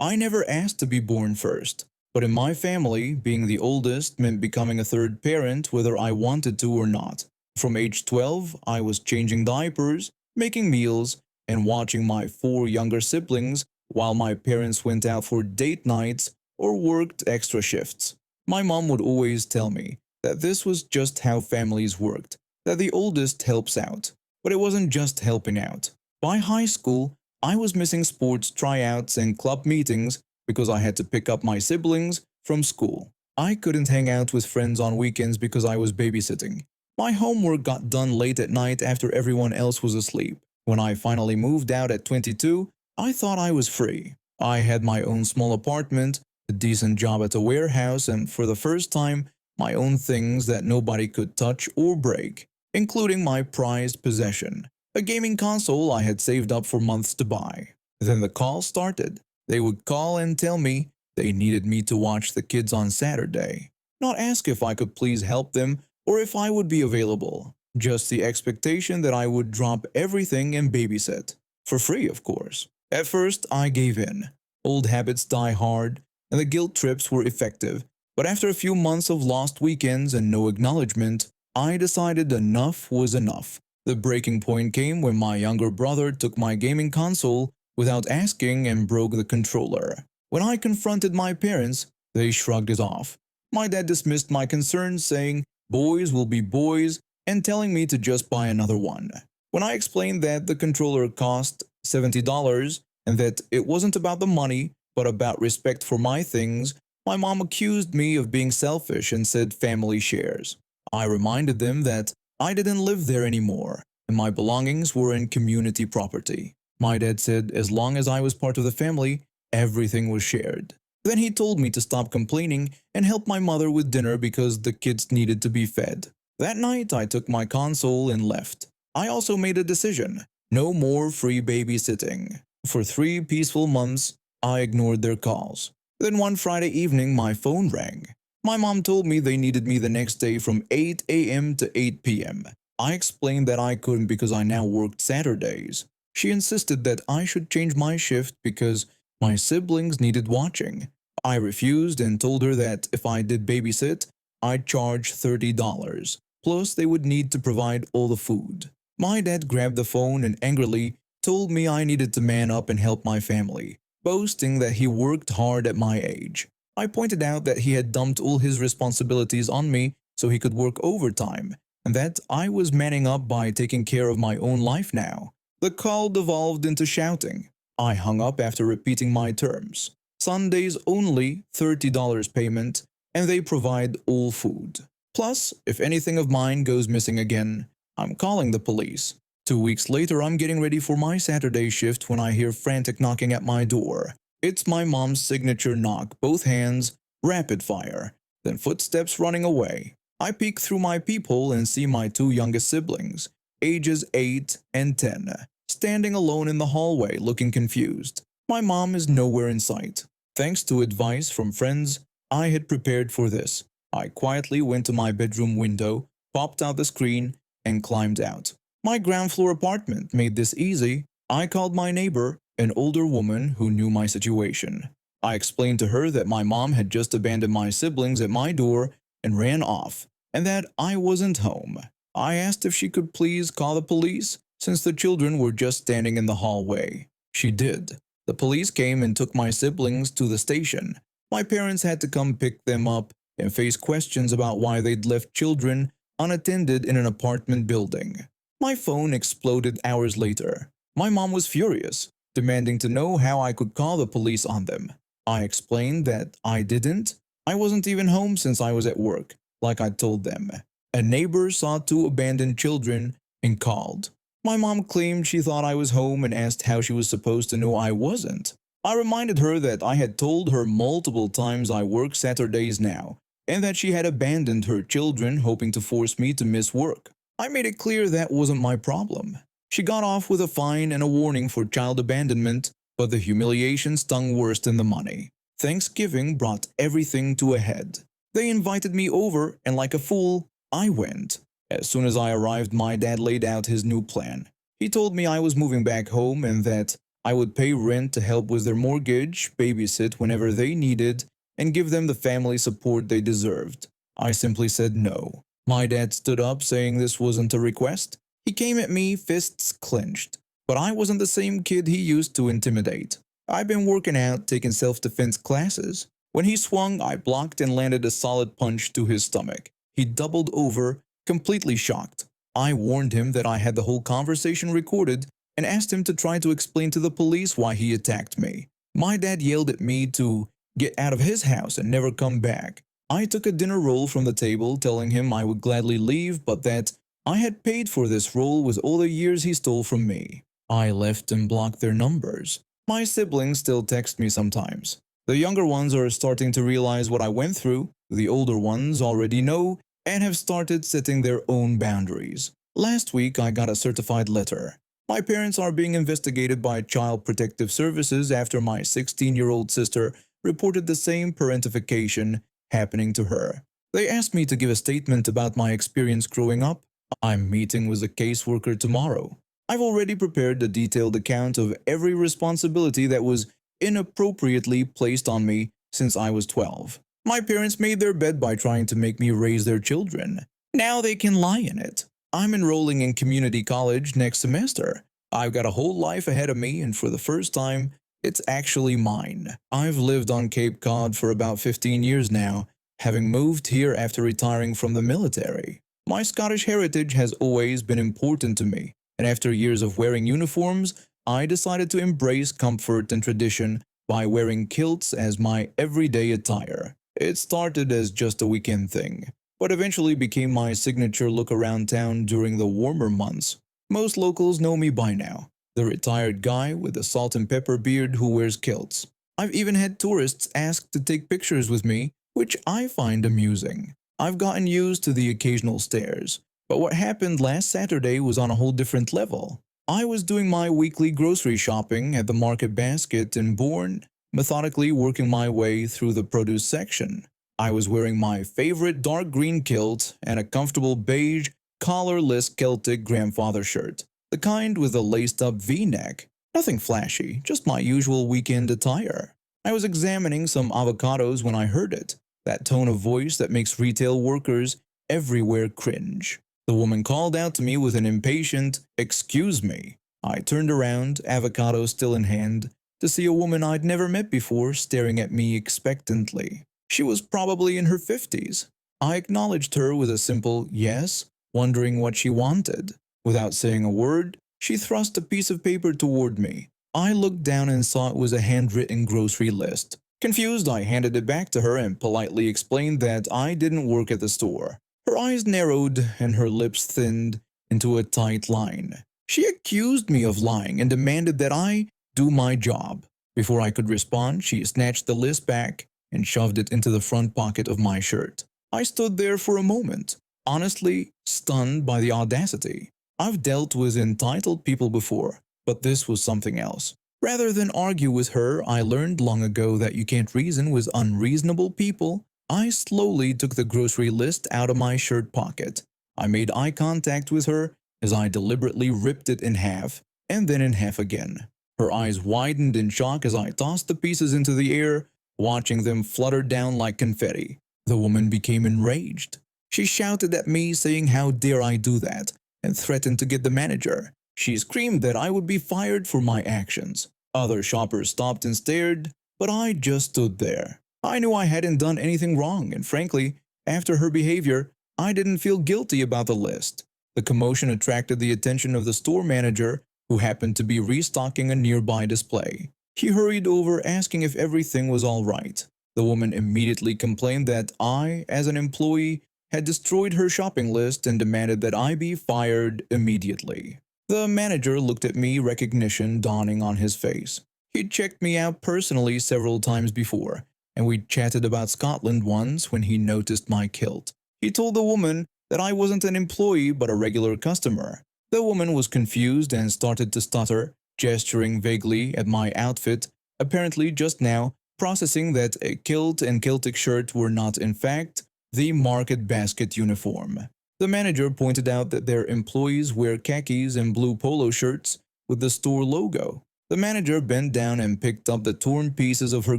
I never asked to be born first, but in my family, being the oldest meant becoming a third parent whether I wanted to or not. From age 12, I was changing diapers, making meals, and watching my four younger siblings while my parents went out for date nights or worked extra shifts. My mom would always tell me that this was just how families worked, that the oldest helps out. But it wasn't just helping out. By high school, I was missing sports tryouts and club meetings because I had to pick up my siblings from school. I couldn't hang out with friends on weekends because I was babysitting. My homework got done late at night after everyone else was asleep. When I finally moved out at 22, I thought I was free. I had my own small apartment, a decent job at a warehouse, and for the first time, my own things that nobody could touch or break, including my prized possession, a gaming console I had saved up for months to buy. Then the call started. They would call and tell me they needed me to watch the kids on Saturday, not ask if I could please help them or if I would be available. Just the expectation that I would drop everything and babysit. For free, of course. At first, I gave in. Old habits die hard, and the guilt trips were effective. But after a few months of lost weekends and no acknowledgement, I decided enough was enough. The breaking point came when my younger brother took my gaming console without asking and broke the controller. When I confronted my parents, they shrugged it off. My dad dismissed my concerns, saying boys will be boys and telling me to just buy another one. When I explained that the controller cost $70 and that it wasn't about the money but about respect for my things, my mom accused me of being selfish and said family shares. I reminded them that I didn't live there anymore and my belongings were in community property. My dad said as long as I was part of the family, everything was shared. Then he told me to stop complaining and help my mother with dinner because the kids needed to be fed. That night, I took my console and left. I also made a decision. No more free babysitting. For 3 peaceful months, I ignored their calls. Then one Friday evening, my phone rang. My mom told me they needed me the next day from 8 a.m. to 8 p.m. I explained that I couldn't because I now worked Saturdays. She insisted that I should change my shift because my siblings needed watching. I refused and told her that if I did babysit, I'd charge $30. Plus, they would need to provide all the food. My dad grabbed the phone and angrily told me I needed to man up and help my family, boasting that he worked hard at my age. I pointed out that he had dumped all his responsibilities on me so he could work overtime, and that I was manning up by taking care of my own life now. The call devolved into shouting. I hung up after repeating my terms. Sundays only, $30 payment, and they provide all food. Plus, if anything of mine goes missing again, I'm calling the police. 2 weeks later, I'm getting ready for my Saturday shift when I hear frantic knocking at my door. It's my mom's signature knock, both hands, rapid fire, then footsteps running away. I peek through my peephole and see my 2 youngest siblings, ages 8 and 10, standing alone in the hallway looking confused. My mom is nowhere in sight. Thanks to advice from friends, I had prepared for this. I quietly went to my bedroom window, popped out the screen, and climbed out. My ground floor apartment made this easy. I called my neighbor, an older woman who knew my situation. I explained to her that my mom had just abandoned my siblings at my door and ran off, and that I wasn't home. I asked if she could please call the police, since the children were just standing in the hallway. She did. The police came and took my siblings to the station. My parents had to come pick them up and face questions about why they'd left children unattended in an apartment building. My phone exploded hours later. My mom was furious, demanding to know how I could call the police on them. I explained that I didn't. I wasn't even home since I was at work, like I'd told them. A neighbor saw 2 abandoned children and called. My mom claimed she thought I was home and asked how she was supposed to know I wasn't. I reminded her that I had told her multiple times I work Saturdays now, and that she had abandoned her children hoping to force me to miss work. I made it clear that wasn't my problem. She got off with a fine and a warning for child abandonment, but the humiliation stung worse than the money. Thanksgiving brought everything to a head. They invited me over, and like a fool, I went. As soon as I arrived, my dad laid out his new plan. He told me I was moving back home and that I would pay rent to help with their mortgage, babysit whenever they needed, and give them the family support they deserved. I simply said no. My dad stood up saying this wasn't a request. He came at me, fists clenched. But I wasn't the same kid he used to intimidate. I've been working out, taking self-defense classes. When he swung, I blocked and landed a solid punch to his stomach. He doubled over, completely shocked. I warned him that I had the whole conversation recorded and asked him to try to explain to the police why he attacked me. My dad yelled at me to get out of his house and never come back. I took a dinner roll from the table, telling him I would gladly leave, but that I had paid for this roll with all the years he stole from me. I left and blocked their numbers. My siblings still text me sometimes. The younger ones are starting to realize what I went through. The older ones already know and have started setting their own boundaries. Last week, I got a certified letter. My parents are being investigated by Child Protective Services after my 16-year-old sister reported the same parentification happening to her. They asked me to give a statement about my experience growing up. I'm meeting with a caseworker tomorrow. I've already prepared a detailed account of every responsibility that was inappropriately placed on me since I was 12. My parents made their bed by trying to make me raise their children. Now they can lie in it. I'm enrolling in community college next semester. I've got a whole life ahead of me, and for the first time, it's actually mine. I've lived on Cape Cod for about 15 years now, having moved here after retiring from the military. My Scottish heritage has always been important to me, and after years of wearing uniforms, I decided to embrace comfort and tradition by wearing kilts as my everyday attire. It started as just a weekend thing, but eventually became my signature look around town during the warmer months. Most locals know me by now, the retired guy with the salt and pepper beard who wears kilts. I've even had tourists ask to take pictures with me, which I find amusing. I've gotten used to the occasional stares, but what happened last Saturday was on a whole different level. I was doing my weekly grocery shopping at the market basket in Bourne, methodically working my way through the produce section. I was wearing my favorite dark green kilt and a comfortable beige, collarless Celtic grandfather shirt, the kind with a laced-up V-neck. Nothing flashy, just my usual weekend attire. I was examining some avocados when I heard it, that tone of voice that makes retail workers everywhere cringe. The woman called out to me with an impatient, "Excuse me." I turned around, avocado still in hand, to see a woman I'd never met before staring at me expectantly. She was probably in her 50s. I acknowledged her with a simple yes, wondering what she wanted. Without saying a word, she thrust a piece of paper toward me. I looked down and saw it was a handwritten grocery list. Confused, I handed it back to her and politely explained that I didn't work at the store. Her eyes narrowed and her lips thinned into a tight line. She accused me of lying and demanded that I do my job. Before I could respond, she snatched the list back and shoved it into the front pocket of my shirt. I stood there for a moment, honestly stunned by the audacity. I've dealt with entitled people before, but this was something else. Rather than argue with her, I learned long ago that you can't reason with unreasonable people. I slowly took the grocery list out of my shirt pocket. I made eye contact with her as I deliberately ripped it in half, and then in half again. Her eyes widened in shock as I tossed the pieces into the air, watching them flutter down like confetti. The woman became enraged. She shouted at me, saying how dare I do that, and threatened to get the manager. She screamed that I would be fired for my actions. Other shoppers stopped and stared, but I just stood there. I knew I hadn't done anything wrong, and frankly, after her behavior, I didn't feel guilty about the list. The commotion attracted the attention of the store manager, who happened to be restocking a nearby display. He hurried over, asking if everything was all right. The woman immediately complained that I, as an employee, had destroyed her shopping list and demanded that I be fired immediately. The manager looked at me, recognition dawning on his face. He'd checked me out personally several times before, and we'd chatted about Scotland once when he noticed my kilt. He told the woman that I wasn't an employee but a regular customer. The woman was confused and started to stutter, gesturing vaguely at my outfit, apparently just now processing that a kilt and Celtic shirt were not in fact the market basket uniform. The manager pointed out that their employees wear khakis and blue polo shirts with the store logo. The manager bent down and picked up the torn pieces of her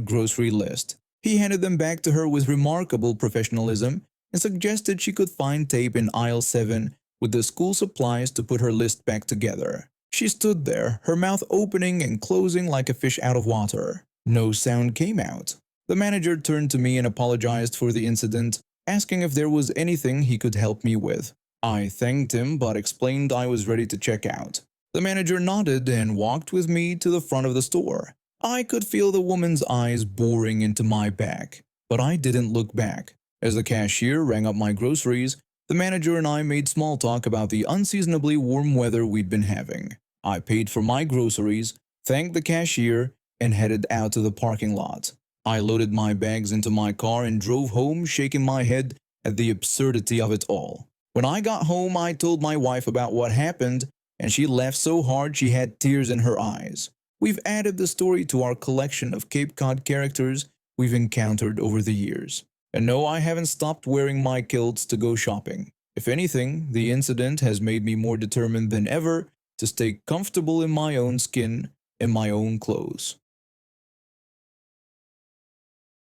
grocery list. He handed them back to her with remarkable professionalism and suggested she could find tape in aisle 7 with the school supplies to put her list back together. She stood there, her mouth opening and closing like a fish out of water. No sound came out. The manager turned to me and apologized for the incident, asking if there was anything he could help me with. I thanked him but explained I was ready to check out. The manager nodded and walked with me to the front of the store. I could feel the woman's eyes boring into my back, but I didn't look back. As the cashier rang up my groceries, the manager and I made small talk about the unseasonably warm weather we'd been having. I paid for my groceries, thanked the cashier, and headed out to the parking lot. I loaded my bags into my car and drove home, shaking my head at the absurdity of it all. When I got home, I told my wife about what happened, and she laughed so hard she had tears in her eyes. We've added the story to our collection of Cape Cod characters we've encountered over the years. And no, I haven't stopped wearing my kilts to go shopping. If anything, the incident has made me more determined than ever to stay comfortable in my own skin and my own clothes.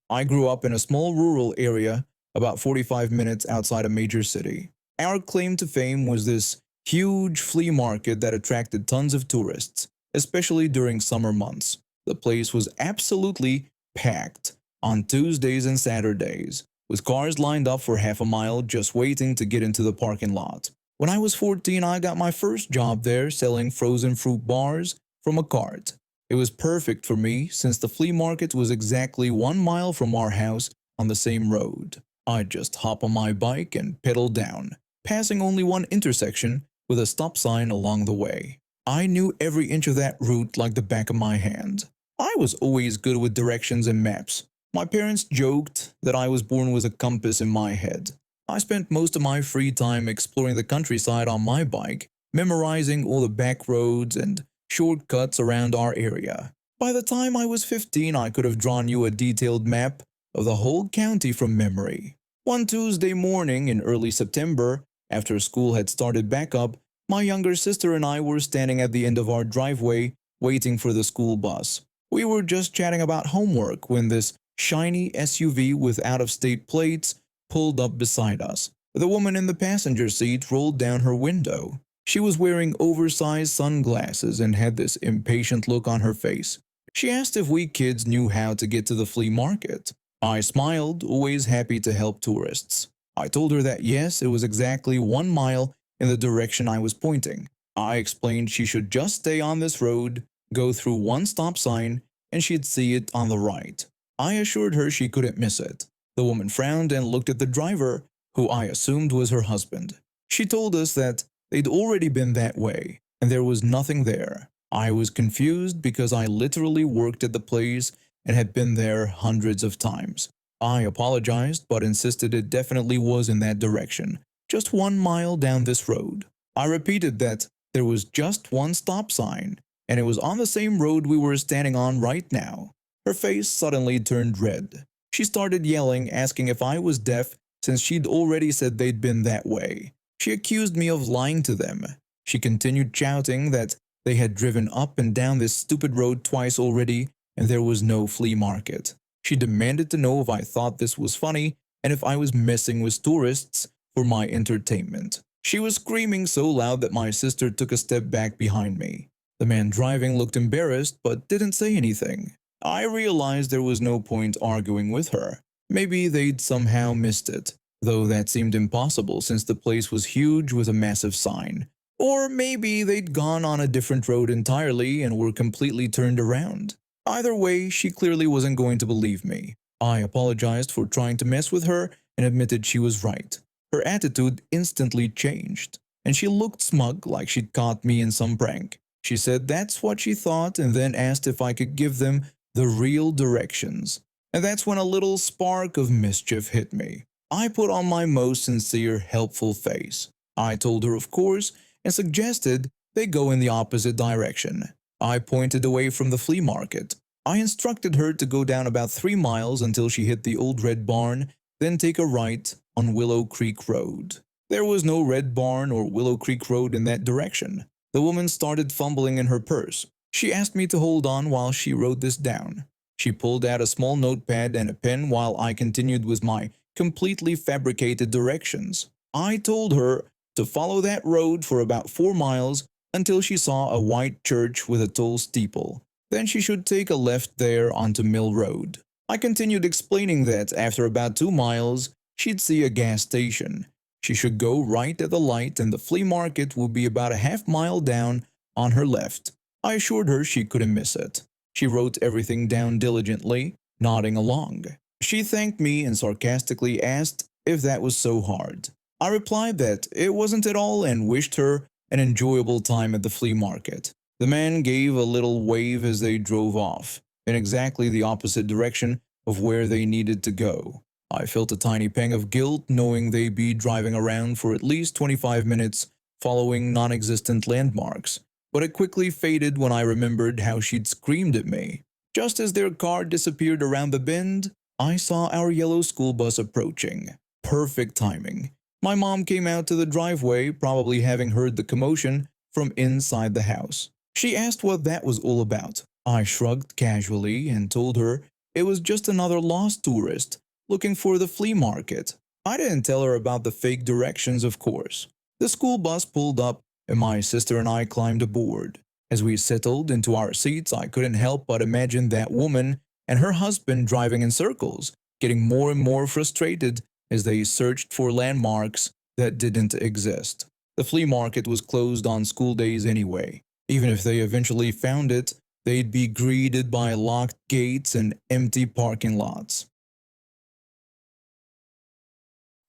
I grew up in a small rural area about 45 minutes outside a major city. Our claim to fame was this huge flea market that attracted tons of tourists, especially during summer months. The place was absolutely packed on Tuesdays and Saturdays, with cars lined up for half a mile just waiting to get into the parking lot. When I was 14, I got my first job there selling frozen fruit bars from a cart. It was perfect for me since the flea market was exactly 1 mile from our house on the same road. I'd just hop on my bike and pedal down, passing only one intersection with a stop sign along the way. I knew every inch of that route like the back of my hand. I was always good with directions and maps. My parents joked that I was born with a compass in my head. I spent most of my free time exploring the countryside on my bike, memorizing all the back roads and shortcuts around our area. By the time I was 15, I could have drawn you a detailed map of the whole county from memory. One Tuesday morning in early September, after school had started back up, my younger sister and I were standing at the end of our driveway waiting for the school bus. We were just chatting about homework when this shiny SUV with out-of-state plates pulled up beside us. The woman in the passenger seat rolled down her window. She was wearing oversized sunglasses and had this impatient look on her face. She asked if we kids knew how to get to the flea market. I smiled, always happy to help tourists. I told her that yes, it was exactly 1 mile in the direction I was pointing. I explained she should just stay on this road, go through one stop sign, and she'd see it on the right. I assured her she couldn't miss it. The woman frowned and looked at the driver, who I assumed was her husband. She told us that they'd already been that way, and there was nothing there. I was confused because I literally worked at the place and had been there hundreds of times. I apologized but insisted it definitely was in that direction, just 1 mile down this road. I repeated that there was just one stop sign, and it was on the same road we were standing on right now. Her face suddenly turned red. She started yelling, asking if I was deaf since she'd already said they'd been that way. She accused me of lying to them. She continued shouting that they had driven up and down this stupid road twice already and there was no flea market. She demanded to know if I thought this was funny and if I was messing with tourists for my entertainment. She was screaming so loud that my sister took a step back behind me. The man driving looked embarrassed but didn't say anything. I realized there was no point arguing with her. Maybe they'd somehow missed it, though that seemed impossible since the place was huge with a massive sign. Or maybe they'd gone on a different road entirely and were completely turned around. Either way, she clearly wasn't going to believe me. I apologized for trying to mess with her and admitted she was right. Her attitude instantly changed, and she looked smug like she'd caught me in some prank. She said that's what she thought and then asked if I could give them the real directions. And that's when a little spark of mischief hit me. I put on my most sincere, helpful face. I told her of course and suggested they go in the opposite direction. I pointed away from the flea market. I instructed her to go down about 3 miles until she hit the old red barn, then take a right on Willow Creek Road. There was no red barn or Willow Creek Road in that direction. The woman started fumbling in her purse. She asked me to hold on while she wrote this down. She pulled out a small notepad and a pen while I continued with my completely fabricated directions. I told her to follow that road for about 4 miles until she saw a white church with a tall steeple. Then she should take a left there onto Mill Road. I continued explaining that after about 2 miles, she'd see a gas station. She should go right at the light and the flea market would be about a half-mile down on her left. I assured her she couldn't miss it. She wrote everything down diligently, nodding along. She thanked me and sarcastically asked if that was so hard. I replied that it wasn't at all and wished her an enjoyable time at the flea market. The man gave a little wave as they drove off, in exactly the opposite direction of where they needed to go. I felt a tiny pang of guilt knowing they'd be driving around for at least 25 minutes following non-existent landmarks, but it quickly faded when I remembered how she'd screamed at me. Just as their car disappeared around the bend, I saw our yellow school bus approaching. Perfect timing. My mom came out to the driveway, probably having heard the commotion from inside the house. She asked what that was all about. I shrugged casually and told her it was just another lost tourist looking for the flea market. I didn't tell her about the fake directions, of course. The school bus pulled up and my sister and I climbed aboard. As we settled into our seats, I couldn't help but imagine that woman and her husband driving in circles, getting more and more frustrated as they searched for landmarks that didn't exist. The flea market was closed on school days anyway. Even if they eventually found it, they'd be greeted by locked gates and empty parking lots.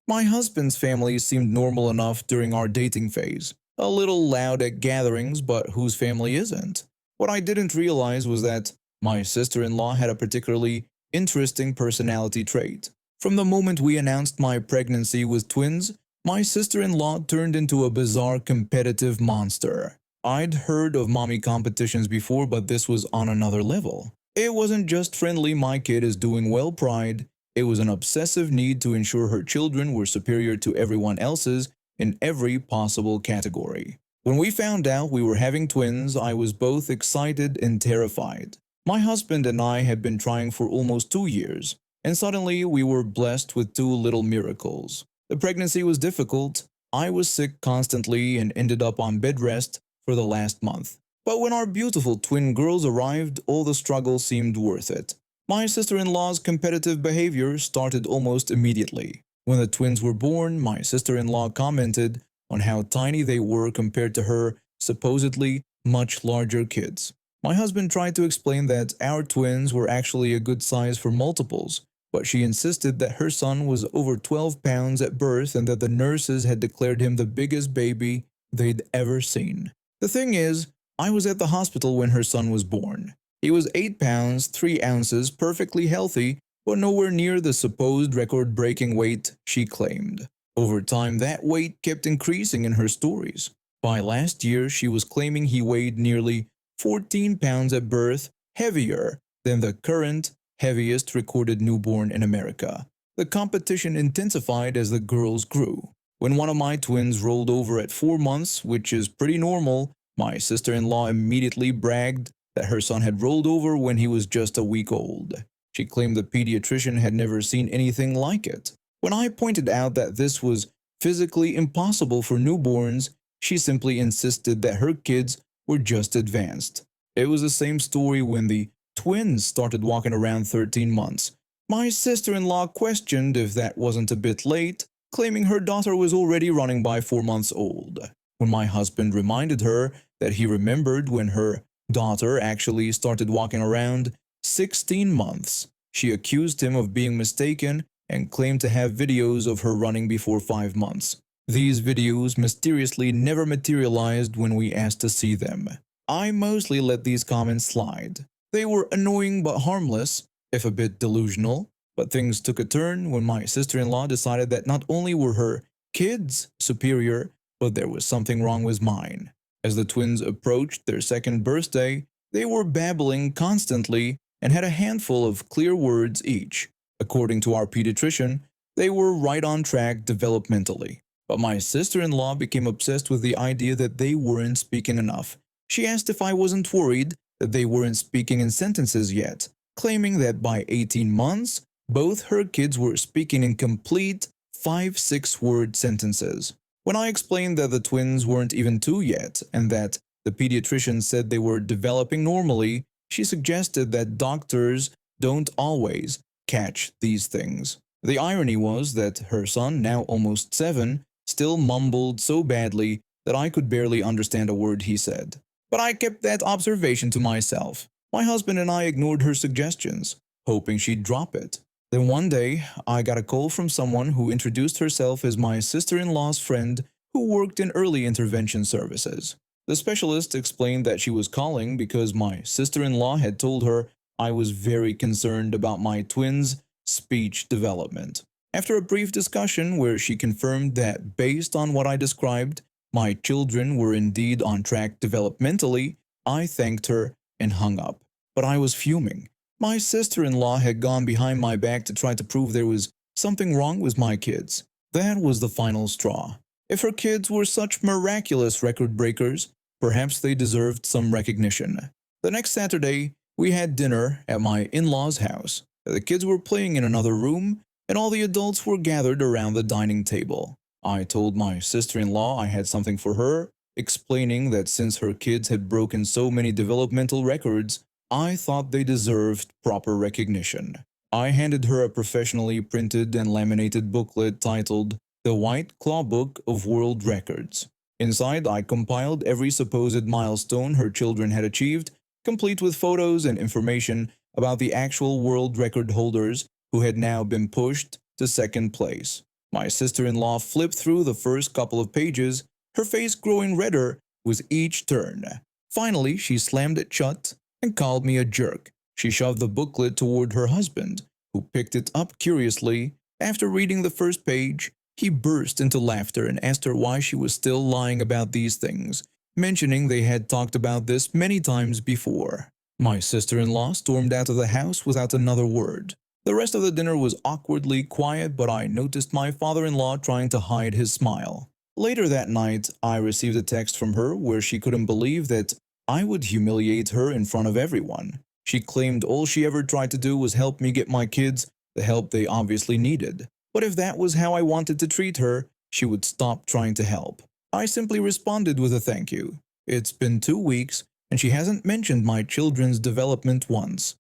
My husband's family seemed normal enough during our dating phase. A little loud at gatherings, but whose family isn't? What I didn't realize was that my sister-in-law had a particularly interesting personality trait. From the moment we announced my pregnancy with twins, my sister-in-law turned into a bizarre competitive monster. I'd heard of mommy competitions before, but this was on another level. It wasn't just friendly "my kid is doing well" pride, it was an obsessive need to ensure her children were superior to everyone else's in every possible category. When we found out we were having twins, I was both excited and terrified. My husband and I had been trying for almost 2 years, and suddenly we were blessed with two little miracles. The pregnancy was difficult. I was sick constantly and ended up on bed rest for the last month. But when our beautiful twin girls arrived, all the struggle seemed worth it. My sister-in-law's competitive behavior started almost immediately. When the twins were born, my sister-in-law commented on how tiny they were compared to her supposedly much larger kids. My husband tried to explain that our twins were actually a good size for multiples, but she insisted that her son was over 12 pounds at birth and that the nurses had declared him the biggest baby they'd ever seen. The thing is, I was at the hospital when her son was born. He was 8 pounds, 3 ounces, perfectly healthy, but nowhere near the supposed record-breaking weight she claimed. Over time, that weight kept increasing in her stories. By last year, she was claiming he weighed nearly 14 pounds at birth, heavier than the current heaviest recorded newborn in America. The competition intensified as the girls grew. When one of my twins rolled over at 4 months, which is pretty normal, my sister-in-law immediately bragged that her son had rolled over when he was just a week old. She claimed the pediatrician had never seen anything like it. When I pointed out that this was physically impossible for newborns, she simply insisted that her kids were just advanced. It was the same story when the twins started walking around 13 months. My sister-in-law questioned if that wasn't a bit late, claiming her daughter was already running by 4 months old. When my husband reminded her that he remembered when her daughter actually started walking around 16 months, she accused him of being mistaken and claimed to have videos of her running before 5 months. These videos mysteriously never materialized when we asked to see them. I mostly let these comments slide. They were annoying but harmless, if a bit delusional, but things took a turn when my sister-in-law decided that not only were her kids superior, but there was something wrong with mine. As the twins approached their second birthday, they were babbling constantly and had a handful of clear words each. According to our pediatrician, they were right on track developmentally. But my sister-in-law became obsessed with the idea that they weren't speaking enough. She asked if I wasn't worried that they weren't speaking in sentences yet, claiming that by 18 months, both her kids were speaking in complete 5-6 word sentences. When I explained that the twins weren't even 2 yet and that the pediatrician said they were developing normally, she suggested that doctors don't always catch these things. The irony was that her son, now almost 7, still mumbled so badly that I could barely understand a word he said. But I kept that observation to myself. My husband and I ignored her suggestions, hoping she'd drop it. Then one day, I got a call from someone who introduced herself as my sister-in-law's friend who worked in early intervention services. The specialist explained that she was calling because my sister-in-law had told her I was very concerned about my twins' speech development. After a brief discussion where she confirmed that based on what I described, my children were indeed on track developmentally, I thanked her and hung up. But I was fuming. My sister-in-law had gone behind my back to try to prove there was something wrong with my kids. That was the final straw. If her kids were such miraculous record breakers, perhaps they deserved some recognition. The next Saturday, we had dinner at my in-laws' house. The kids were playing in another room, and all the adults were gathered around the dining table. I told my sister-in-law I had something for her, explaining that since her kids had broken so many developmental records, I thought they deserved proper recognition. I handed her a professionally printed and laminated booklet titled The White Claw Book of World Records. Inside, I compiled every supposed milestone her children had achieved, complete with photos and information about the actual world record holders who had now been pushed to second place. My sister-in-law flipped through the first couple of pages, her face growing redder with each turn. Finally, she slammed it shut and called me a jerk. She shoved the booklet toward her husband, who picked it up curiously. After reading the first page, he burst into laughter and asked her why she was still lying about these things, mentioning they had talked about this many times before. My sister-in-law stormed out of the house without another word. The rest of the dinner was awkwardly quiet, but I noticed my father-in-law trying to hide his smile. Later that night, I received a text from her where she couldn't believe that I would humiliate her in front of everyone. She claimed all she ever tried to do was help me get my kids the help they obviously needed. But if that was how I wanted to treat her, she would stop trying to help. I simply responded with a thank you. It's been 2 weeks, and she hasn't mentioned my children's development once.